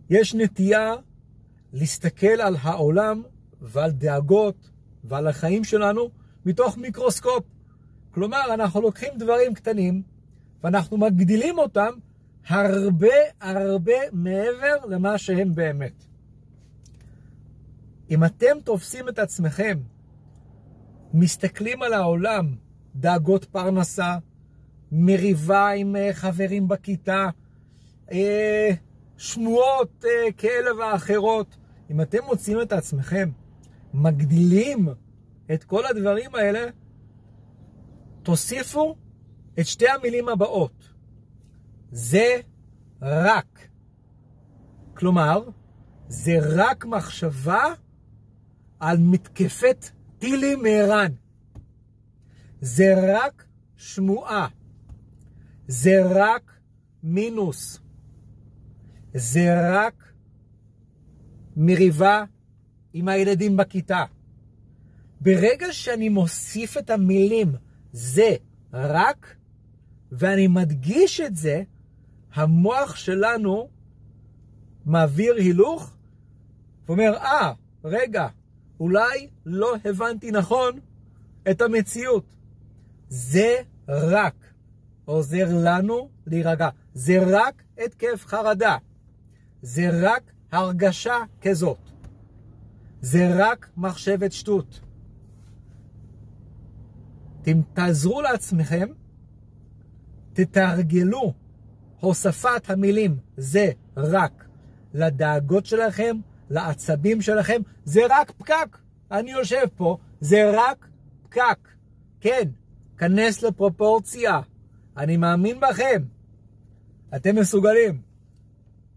יש נטייה להסתכל על העולם ועל דאגות ועל החיים שלנו מתוך מיקרוסקופ. כלומר, אנחנו לוקחים דברים קטנים ואנחנו מגדילים אותם הרבה מעבר למה שהם באמת. אם אתם תופסים את עצמכם, מסתכלים על העולם, דאגות פרנסה, מריבה עם חברים בכיתה, שמועות כאלה ואחרות, אם אתם מוצאים את עצמכם, מגדילים את כל הדברים האלה, תוסיפו את שתי המילים הבאות. זה רק. כלומר, זה רק מחשבה על מתקפת טילים מאיראן. זה רק שמועה. זה רק מינוס. זה רק מריבה עם הילדים בכיתה. ברגע שאני מוסיף את המילים זה רק, ואני מדגיש את זה, המוח שלנו מעביר הילוך, ואומר, רגע, אולי לא הבנתי נכון את המציאות. זה רק עוזר לנו להירגע. זה רק התקף חרדה. זה רק הרגשה כזאת. זה רק מחשבת שטות. תעזרו לעצמכם, תתרגלו הוספת המילים זה רק לדאגות שלכם, לעצבים שלכם. זה רק פקק. אני יושב פה, זה רק פקק. כן, כנס לפרופורציה. אני מאמין בכם. אתם מסוגלים.